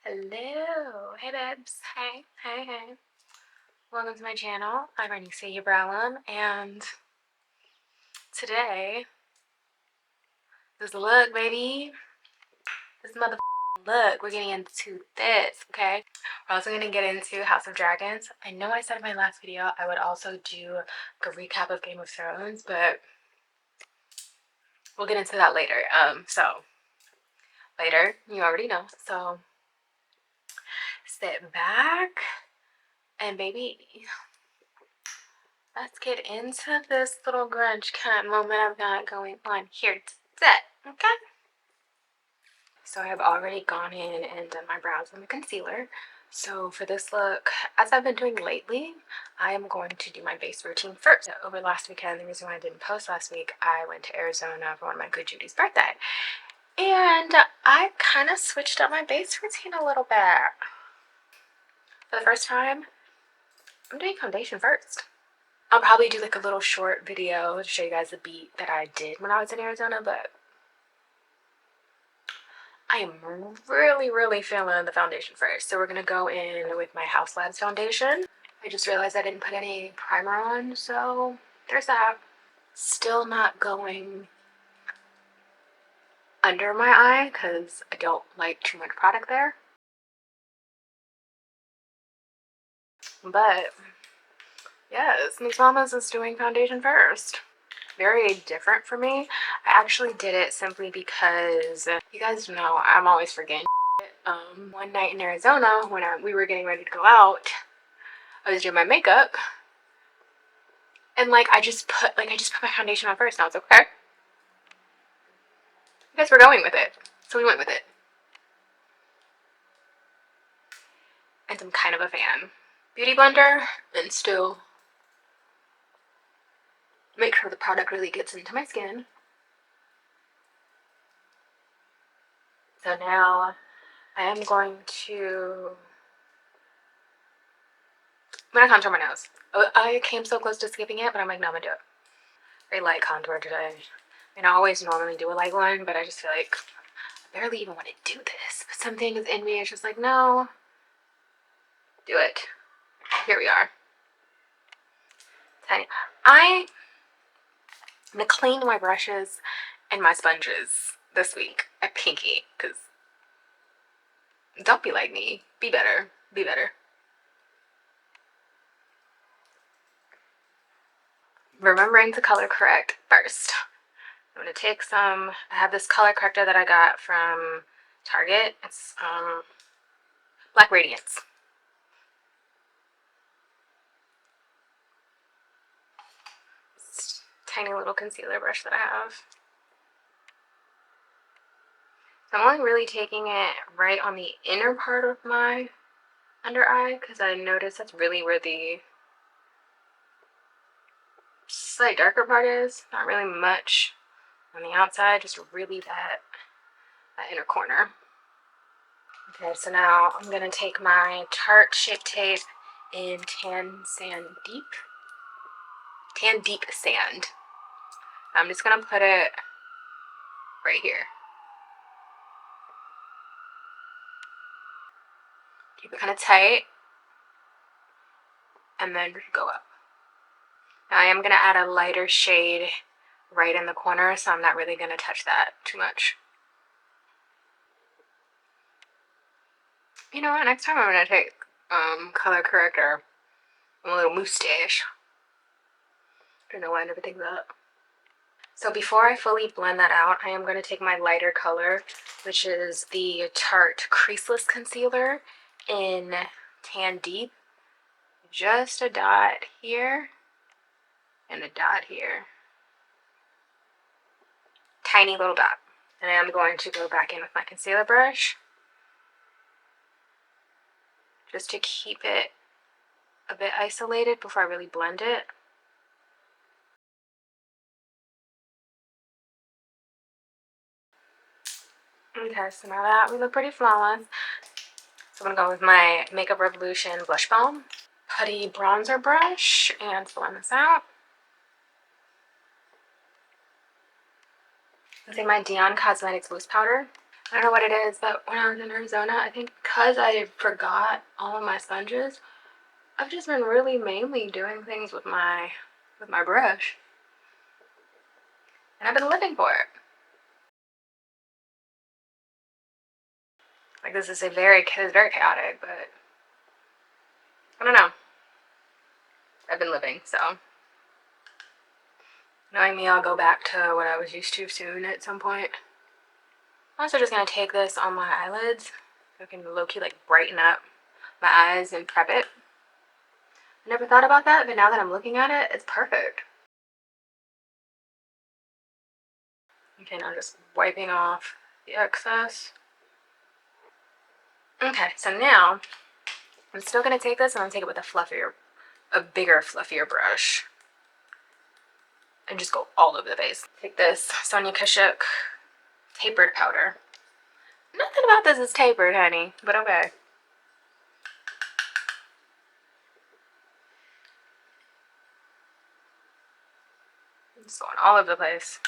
Hello, hey babes, hey. Welcome to my channel. I'm Renisa, your BUBBLEGUM, and today, this look, baby, this mother look, we're getting into this, okay? We're also gonna get into House of Dragons. I know I said in my last video I would also do a recap of Game of Thrones, but we'll get into that later. Later, you already know, so sit back and baby, let's get into this little grunge kind moment I've got going on here today, okay? So I have already gone in and done my brows and the concealer. So for this look, as I've been doing lately, I am going to do my base routine first. Over last weekend, the reason why I didn't post last week, I went to Arizona for one of my good Judy's birthday. And I kind of switched up my base routine a little bit. For the first time, I'm doing foundation first. I'll probably do like a little short video to show you guys the beat that I did when I was in Arizona, but I am really feeling the foundation first. So we're gonna go in with my House Labs foundation. I just realized I didn't put any primer on, so there's that. Still not going under my eye because I don't like too much product there. But yes, Miss Mamas is doing foundation first. Very different for me. I actually did it simply because you guys know I'm always forgetting. One night in Arizona when we were getting ready to go out, I was doing my makeup and I just put my foundation on first and I was like, okay, I guess we're going with it. So we went with it. And I'm kind of a fan. Beauty blender and still make sure the product really gets into my skin. So now I am going to, I'm gonna contour my nose. I came so close to skipping it, but I'm like, no, I'm gonna do it. Very light contour today. I mean, I always normally do a light one, but I just feel like I barely even want to do this. But some things in me is just like, no, do it. Here we are. I'm gonna clean my brushes and my sponges this week at Pinky, because don't be like me. Be better. Be better. Remembering to color correct first. I'm gonna take some, I have this color corrector that I got from Target. It's Black Radiance. It's a tiny little concealer brush that I have. So I'm only really taking it right on the inner part of my under eye because I noticed that's really where the slight darker part is. Not really much on the outside, just really that inner corner. Okay, so now I'm gonna take my Tarte Shape Tape in Tan Deep Sand. I'm just gonna put it right here. Keep it kind of tight, and then go up. Now I am gonna add a lighter shade right in the corner, so I'm not really gonna touch that too much. You know what? Next time I'm gonna take color corrector and a little moustache. Don't know why I never think that. So before I fully blend that out, I am going to take my lighter color, which is the Tarte Creaseless Concealer in Tan Deep. Just a dot here and a dot here. Tiny little dot. And I'm going to go back in with my concealer brush just to keep it a bit isolated before I really blend it. Okay, so now that we look pretty flawless, so I'm going to go with my Makeup Revolution Blush Balm Putty Bronzer Brush and blend this out. I'm using my Dion Cosmetics Loose Powder. I don't know what it is, but when I was in Arizona, I think because I forgot all of my sponges, I've just been really mainly doing things with my brush, and I've been living for it. Like, this is very chaotic, but I don't know. I've been living, so knowing me, I'll go back to what I was used to soon at some point. I'm also just gonna take this on my eyelids so I can low-key like brighten up my eyes and prep it. I never thought about that, but now that I'm looking at it, it's perfect. Okay, now just wiping off the excess. Okay, so now I'm still gonna take this and I'm gonna take it with a bigger, fluffier brush and just go all over the face. Take this Sonia Kashuk tapered powder. Nothing about this is tapered, honey, but okay. Just going all over the place.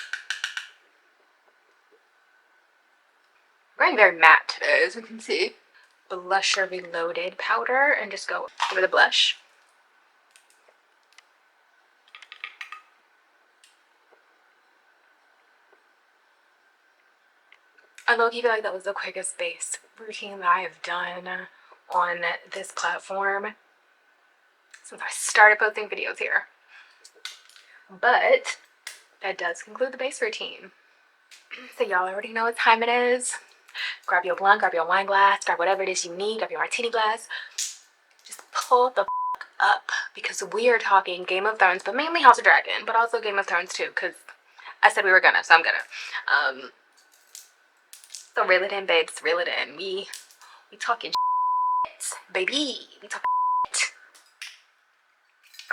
I'm going very matte today, as you can see. Blusher Reloaded powder and just go over the blush. I low-key feel like that was the quickest base routine that I have done on this platform since I started posting videos here. But that does conclude the base routine. So y'all already know what time it is. Grab your blunt, grab your wine glass, grab whatever it is you need, grab your martini glass. Just pull the up because we are talking Game of Thrones, but mainly House of Dragon, but also Game of Thrones too, because I said we were gonna, so I'm gonna. So reel it in, babes, reel it in. We talking shit, baby. We talking shit.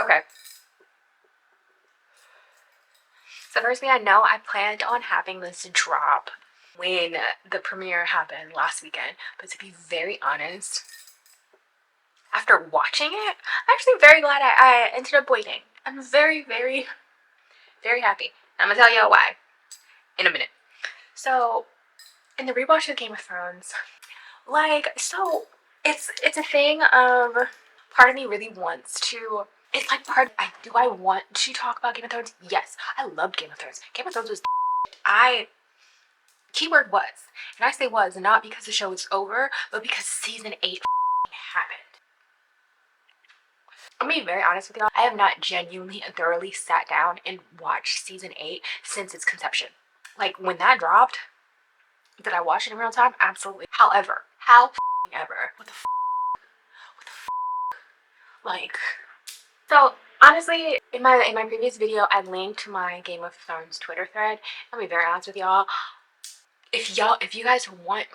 Okay. So first thing I know, I planned on having this drop when the premiere happened last weekend. But to be very honest, after watching it, I'm actually very glad I ended up waiting. I'm very, very, very happy. I'm gonna tell y'all why in a minute. So in the rewatch of Game of Thrones, like, so it's a thing of part of me really wants to. It's like do I want to talk about Game of Thrones? Yes, I loved Game of Thrones. Game of Thrones was keyword was, and I say was not because the show is over, but because season 8 happened. I'm being very honest with y'all. I have not genuinely and thoroughly sat down and watched season 8 since its conception. Like, when that dropped, did I watch it in real time? Absolutely. However, how ever? What the like? So honestly, in my previous video, I linked to my Game of Thrones Twitter thread. I'll be very honest with y'all. If you guys want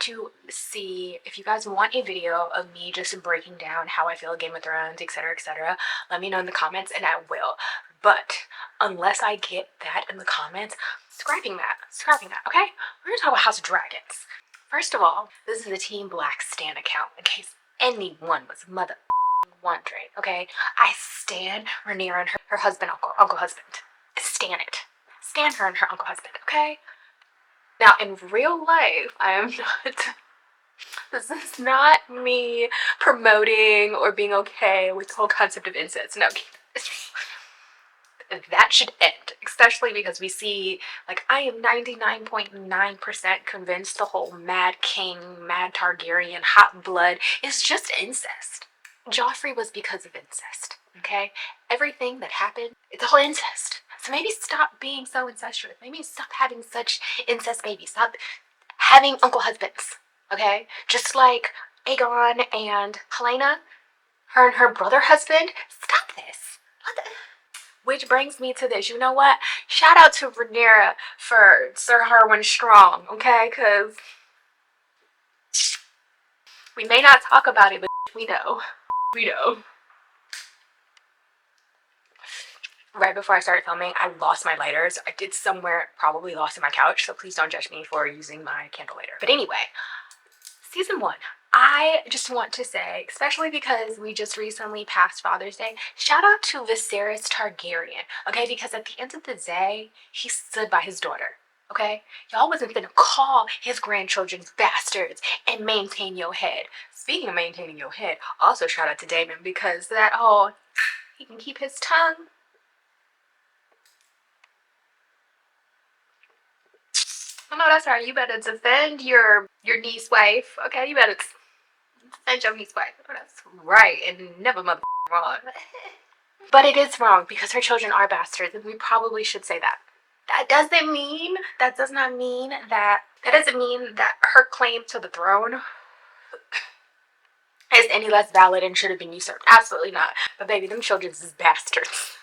a video of me just breaking down how I feel Game of Thrones, etc., let me know in the comments and I will. But unless I get that in the comments, scrapping that, okay? We're gonna talk about House of Dragons. First of all, this is a Team Black Stan account, in case anyone was wondering, okay? I stan Rhaenyra and her husband, uncle husband. Stan it. Stan her and her uncle husband, okay? Now, in real life, I am not. This is not me promoting or being okay with the whole concept of incest. No, that should end, especially because we see, like, I am 99.9% convinced the whole Mad King, Mad Targaryen, hot blood is just incest. Joffrey was because of incest, okay? Everything that happened, it's all incest. So maybe stop being so incestuous. Maybe stop having such incest babies. Stop having uncle husbands, okay? Just like Aegon and Helena, her and her brother husband. Stop this. Which brings me to this. You know what? Shout out to Rhaenyra for Sir Harwin Strong, okay? Because we may not talk about it, but we know. We know. Right before I started filming, I lost my lighters. I did somewhere, probably lost in my couch, so please don't judge me for using my candle lighter. But anyway, season 1. I just want to say, especially because we just recently passed Father's Day, shout out to Viserys Targaryen, okay? Because at the end of the day, he stood by his daughter, okay? Y'all wasn't finna call his grandchildren bastards and maintain your head. Speaking of maintaining your head, also shout out to Damon, because that whole, he can keep his tongue. Oh no, that's right. You better defend your niece wife, okay? You better defend your niece wife. Oh, that's right, and never mother wrong. But it is wrong because her children are bastards, and we probably should say that. That doesn't mean, that does not mean that, that doesn't mean that her claim to the throne is any less valid and should have been usurped. Absolutely not. But baby, them children's is bastards.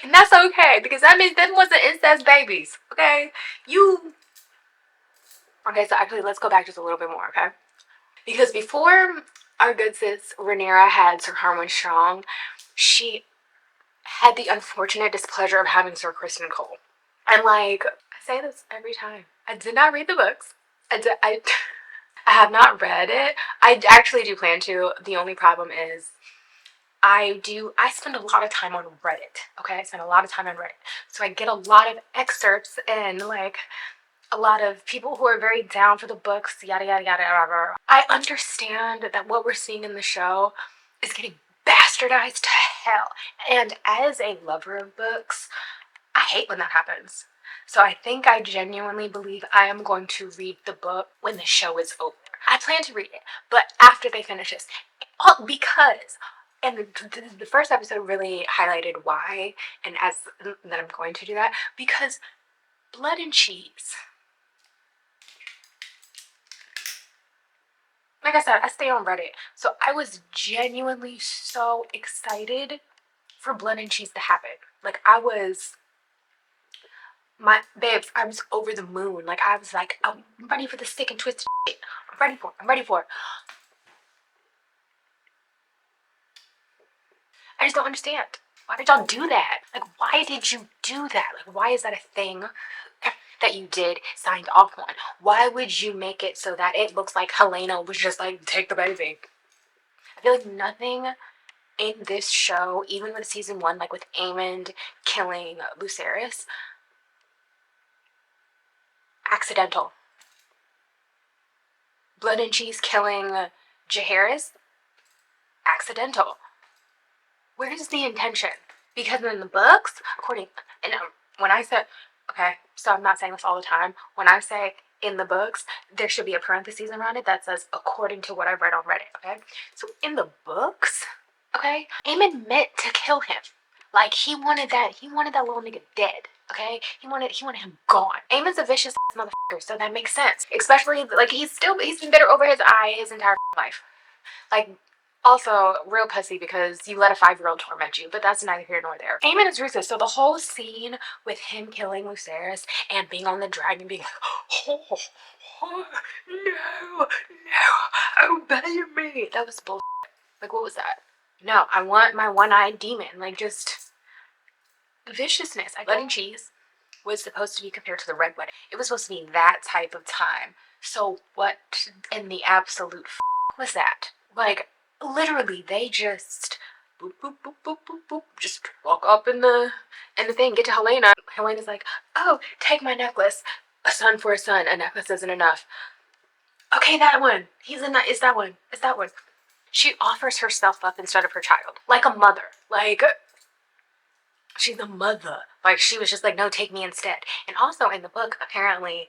And that's okay, because that means them wasn't incest babies, okay? Okay, so actually, let's go back just a little bit more, okay? Because before our good sis Rhaenyra had Sir Harwin Strong, she had the unfortunate displeasure of having Sir Criston Cole. And like, I say this every time. I did not read the books. I have not read it. I actually do plan to. The only problem is I spend a lot of time on Reddit. Okay, I spend a lot of time on Reddit. So I get a lot of excerpts and like a lot of people who are very down for the books, yada yada yada yada. I understand that what we're seeing in the show is getting bastardized to hell. And as a lover of books, I hate when that happens. So I think I genuinely believe I am going to read the book when the show is over. I plan to read it, but after they finish this. Because, and the first episode really highlighted why, and as that I'm going to do that, because Blood and Cheese. Like I said, I stay on Reddit, so I was genuinely so excited for Blood and Cheese to happen. Like, I was over the moon. Like, I was like, I'm ready for the sick and twisted shit. I'm ready for it. I just don't understand. Why did y'all do that? Like, why did you do that? Like, why is that a thing that you did, signed off on? Why would you make it so that it looks like Helena was just like, take the baby? I feel like nothing in this show, even with season 1, like with Aemond killing Lucerys, accidental. Blood and Cheese killing Jaehaerys, accidental. Where is the intention? Because in the books, when I said, okay, so I'm not saying this all the time. When I say in the books, there should be a parentheses around it that says according to what I've read on Reddit, okay? So in the books, okay, Aemond meant to kill him. Like, he wanted that little nigga dead, okay? He wanted him gone. Aemond's a vicious motherfucker, so that makes sense. Especially, like, he's been bitter over his eye his entire life. Like, also, real pussy because you let a 5-year-old torment you, but that's neither here nor there. Aemond is ruthless, so the whole scene with him killing Lucerys and being on the dragon being like, oh, no, obey me. That was bullshit. Like, what was that? No, I want my one-eyed demon. Like, just viciousness. Blood and Cheese was supposed to be compared to the Red Wedding. It was supposed to be that type of time. So what in the absolute was that? Like, literally, they just boop, boop, boop, boop, boop, boop, just walk up in the thing, get to Helena. Helena's like, oh, take my necklace. A son for a son. A necklace isn't enough. Okay, that one. It's that one. She offers herself up instead of her child. Like a mother. Like, she's a mother. Like, she was just like, no, take me instead. And also in the book, apparently,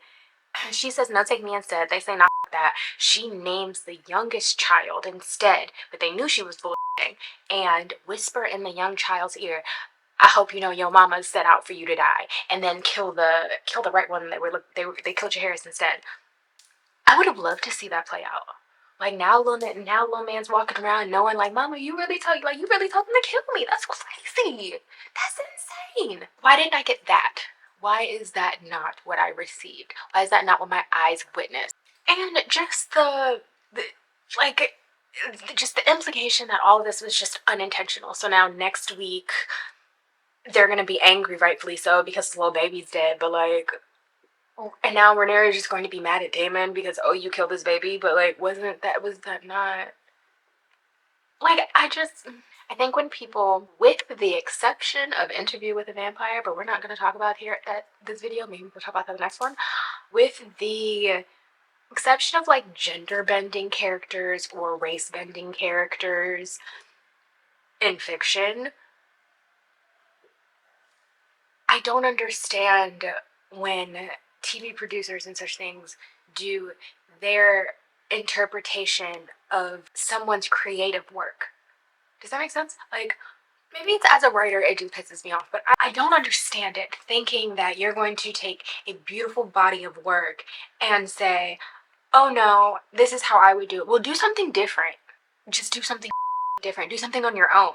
she says, no, take me instead. They say not that. She names the youngest child instead, but they knew she was bullshitting, and whisper in the young child's ear, I hope you know your mama set out for you to die, and then kill the right one. They killed Jaehaerys instead. I would have loved to see that play out. Like, now little man's walking around knowing, like, mama, you really told them to kill me. That's crazy. That's insane. Why didn't I get that? Why is that not what I received? Why is that not what my eyes witnessed? And just just the implication that all of this was just unintentional. So now next week, they're going to be angry, rightfully so, because the little baby's dead. But, like, and now Rhaenyra is just going to be mad at Daemon because, oh, you killed his baby. But, like, was that not... Like, I think when people, with the exception of Interview with a Vampire, but we're not going to talk about here at this video, maybe we'll talk about that in the next one, with the exception of like gender bending characters or race bending characters in fiction, I don't understand when TV producers and such things do their interpretation of someone's creative work. Does that make sense? Like, maybe it's as a writer, it just pisses me off, but I don't understand it, thinking that you're going to take a beautiful body of work and say, oh no, this is how I would do it. Well, do something different. Just do something different. Do something on your own.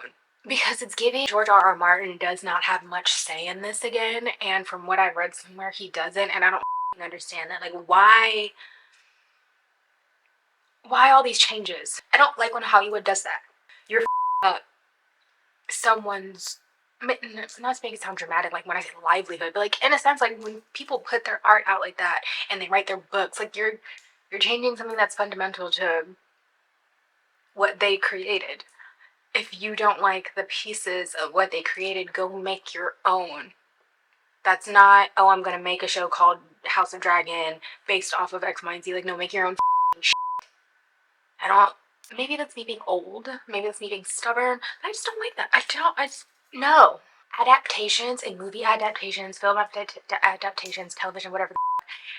Because it's giving George R. R. Martin does not have much say in this again, and from what I read somewhere, he doesn't, and I don't understand that. Like, why all these changes? I don't like when Hollywood does that. You're up someone's, not to make it sound dramatic, like when I say livelihood, but like in a sense, like when people put their art out like that and they write their books, like you're changing something that's fundamental to what they created. If you don't like the pieces of what they created, go make your own. That's not, oh, I'm gonna make a show called House of Dragon based off of X, Y, and Z. Like, no, make your own shit. I don't, maybe that's me being old, maybe that's me being stubborn, but I just don't like that. No. Adaptations and movie adaptations, film adaptations, television, whatever,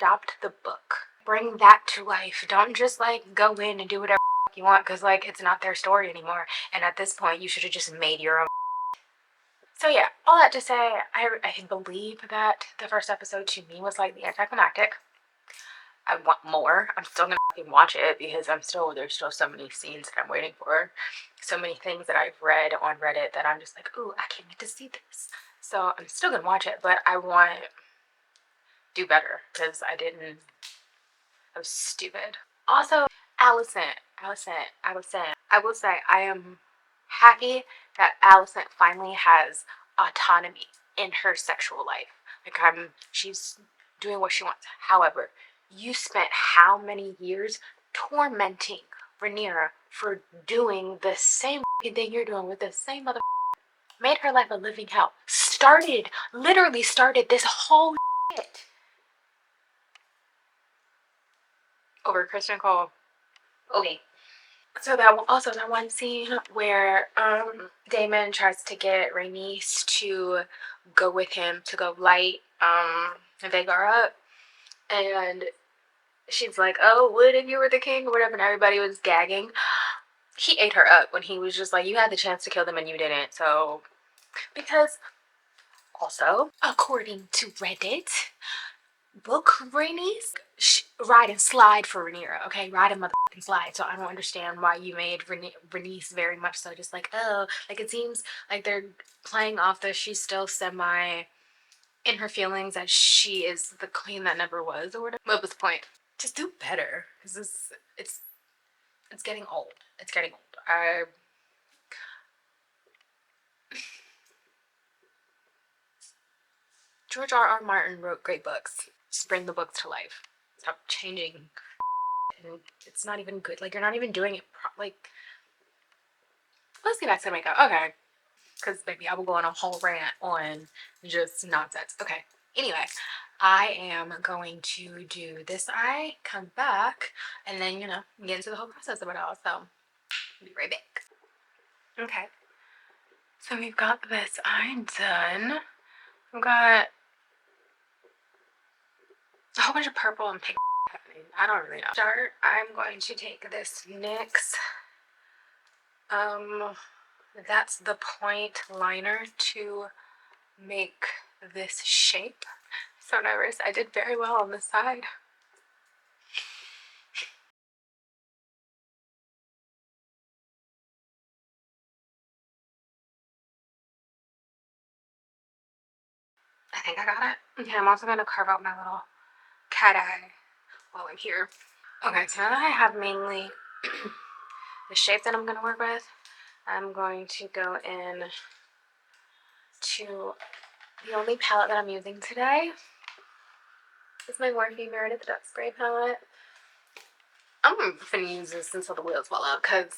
adopt the book. Bring that to life. Don't just like go in and do whatever you want, because like it's not their story anymore. And at this point, you should have just made your own. So yeah, all that to say, I believe that the first episode to me was like the anticlimactic. I want more. I'm still gonna watch it because there's still so many scenes that I'm waiting for. So many things that I've read on Reddit that I'm just like, ooh, I can't wait to see this. So I'm still gonna watch it, but I want to do better because I was stupid. Also, Allison, I will say I am happy that Allison finally has autonomy in her sexual life. Like she's doing what she wants. However, you spent how many years tormenting Rhaenyra for doing the same thing you're doing with the same mother. Made her life a living hell. Literally started this whole shit over Kristen Cole. Okay. So that one scene where Damon tries to get Rhaenys to go with him to go light Vhagar up, and she's like, oh, wouldn't you were the king or whatever, and everybody was gagging. He ate her up when he was just like, you had the chance to kill them and you didn't. So, because also, according to Reddit, book Rhaenys ride and slide for Rhaenyra, okay? Ride and motherfucking slide. So I don't understand why you made Rhaenys very much so just like, oh, like it seems like they're playing off that she's still semi in her feelings that she is the queen that never was or whatever. What was the point? Just do better, because it's getting old. It's getting old. George R. R. Martin wrote great books. Just bring the books to life. Stop changing. And it's not even good. Like, you're not even doing it like, let's get back to the makeup. Okay. Because, baby, I will go on a whole rant on just nonsense. Okay. Anyway, I am going to do this eye, come back, and then, get into the whole process of it all. So, I'll be right back. Okay. So, we've got this eye done. We've got a whole bunch of purple and pink happening. I don't really know. Start, I'm going to take this NYX That's the point liner to make this shape. So nervous. I did very well on this side. I think I got it. Okay, I'm also going to carve out my little cat eye while I'm here. Okay, so now that I have mainly the shape that I'm going to work with, I'm going to go in to the only palette that I'm using today. It's my Morphe Meredith Duck Spray palette. I'm going to use this until the wheels fall out because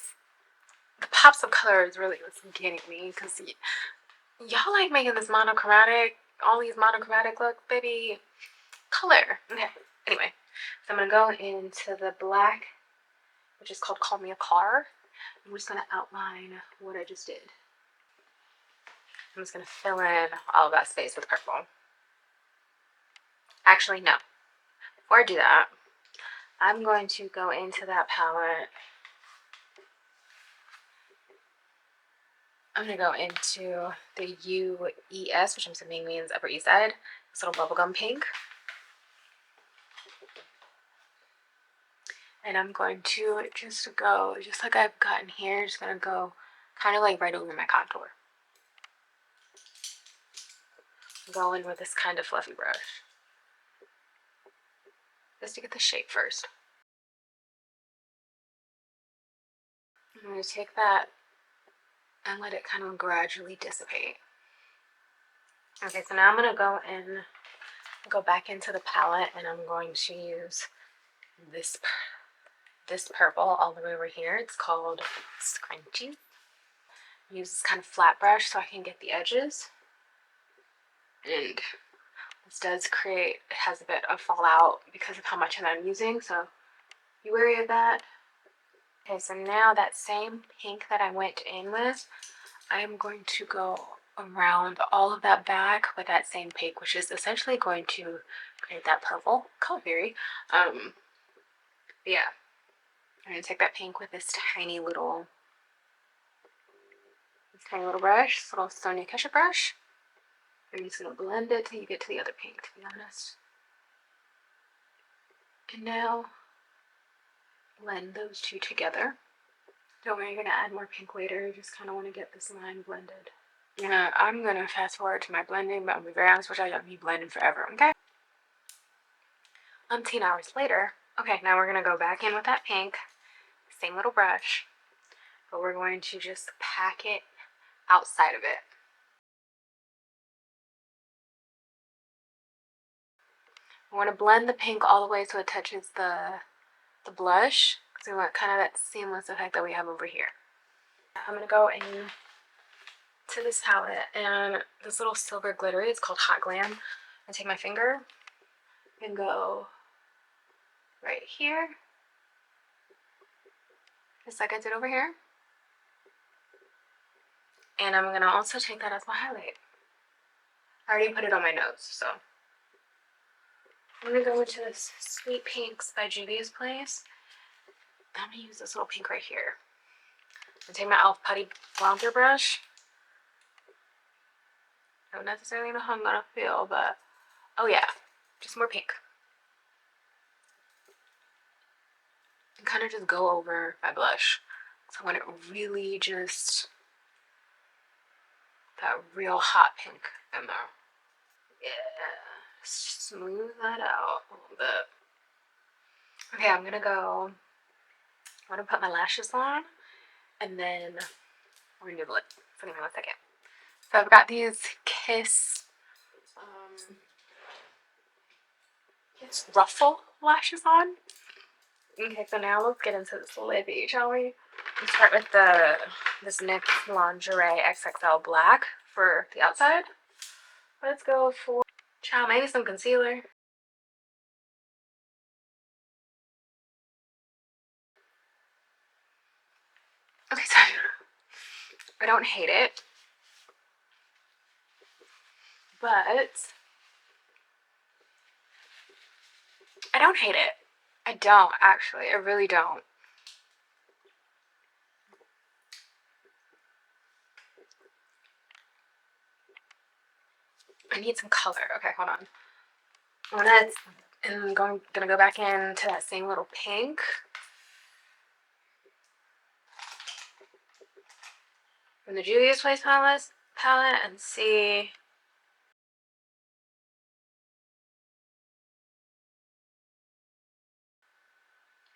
the pops of color is really what's getting me, because y'all like making this monochromatic, all these monochromatic looks, baby. Color. Okay. Anyway, so I'm gonna go into the black, which is called Call Me a Car. I'm just gonna outline what I just did. I'm just gonna fill in all of that space with purple. Actually, no. Before I do that, I'm going to go into that palette. I'm gonna go into the UES, which I'm assuming means Upper East Side. This little bubblegum pink. And I'm going to just go, just like I've gotten here, just gonna go kind of like right over my contour. Go in with this kind of fluffy brush, just to get the shape first. I'm going to take that and let it kind of gradually dissipate. Okay, so now I'm going to go back into the palette, and I'm going to use this purple all the way over here. It's called Scrunchy. Use this kind of flat brush so I can get the edges. And this does create, it has a bit of fallout because of how much of that I'm using, so be wary of that. Okay, so now that same pink that I went in with, I am going to go around all of that back with that same pink, which is essentially going to create that purple color theory. Yeah, I'm gonna take that pink with this tiny little brush, this little Sonia Kesha brush. I'm just gonna blend it till you get to the other pink, to be honest. And now blend those two together. Don't worry, you're gonna add more pink later. You just kind of want to get this line blended. Yeah, I'm gonna fast forward to my blending, but I'll be very honest with you, I'll be blending forever, okay? 10 hours later. Okay, now we're gonna go back in with that pink, same little brush, but we're going to just pack it outside of it. I want to blend the pink all the way so it touches the blush, because we want kind of that seamless effect that we have over here. I'm gonna go in to this palette, and this little silver glittery, it's called Hot Glam. I take my finger and go right here, just like I did over here. And I'm gonna also take that as my highlight. I already put it on my nose, so. I'm gonna go into this Sweet Pinks by Juvia's Place. I'm gonna use this little pink right here. I'm gonna take my e.l.f. Putty Bronzer brush. I don't necessarily know how I'm gonna feel, but oh yeah, just more pink. And kind of just go over my blush. So I want it really just that real hot pink in there. Yeah, smooth that out a little bit. Okay, I'm gonna put my lashes on, and then we're gonna do the lip. So give me 1 second. So I've got these Kiss Ruffle lashes on. Okay, so now let's get into this lippy, shall we? Let's start with this NYX Lingerie XXL Black for the outside. Let's go for, maybe some concealer. Okay, so I don't hate it, but I don't hate it. I don't, actually. I really don't. I need some color. Okay, hold on. I'm gonna go back into that same little pink. From the Juvia's Place palette and see.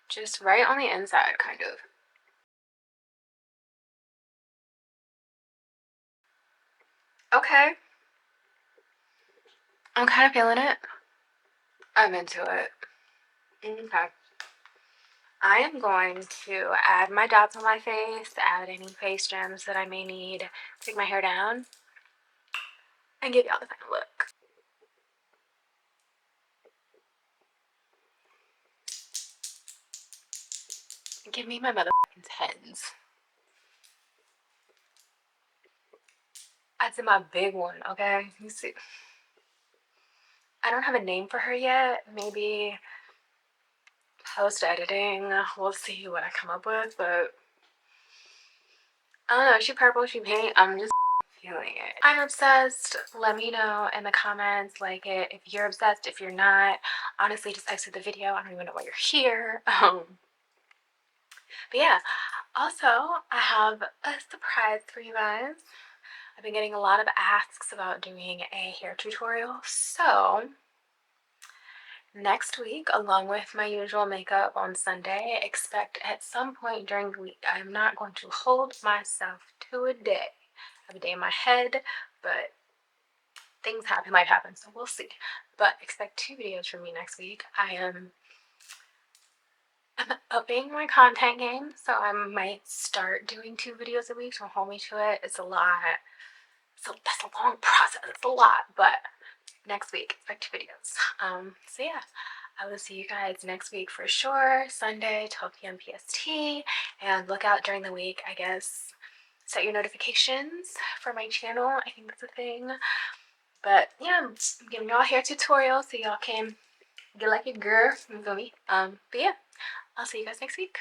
Just right on the inside, kind of. Okay. I'm kind of feeling it. I'm into it. Okay. I am going to add my dots on my face, add any face gems that I may need, take my hair down, and give y'all the final look. Give me my motherfucking tens. I did my big one, okay? You see, I don't have a name for her yet. Maybe post-editing, we'll see what I come up with, but I don't know, she purple, she pink, I'm just feeling it. I'm obsessed. Let me know in the comments, like it if you're obsessed, if you're not. Honestly, just exit the video. I don't even know why you're here. But yeah, also I have a surprise for you guys. I've been getting a lot of asks about doing a hair tutorial, so next week, along with my usual makeup on Sunday, expect at some point during the week. I am not going to hold myself to a day. I have a day in my head, but things might happen, so we'll see. But expect 2 videos from me next week. I'm upping my content game, so I might start doing 2 videos a week. So hold me to it. It's a lot. So that's a long process. It's a lot, but next week expect 2 videos. So yeah, I will see you guys next week for sure. Sunday, 12 p.m. PST, and look out during the week. I guess set your notifications for my channel. I think that's a thing. But yeah, I'm giving y'all a hair tutorial so y'all can get like your girl. You feel me? But yeah, I'll see you guys next week.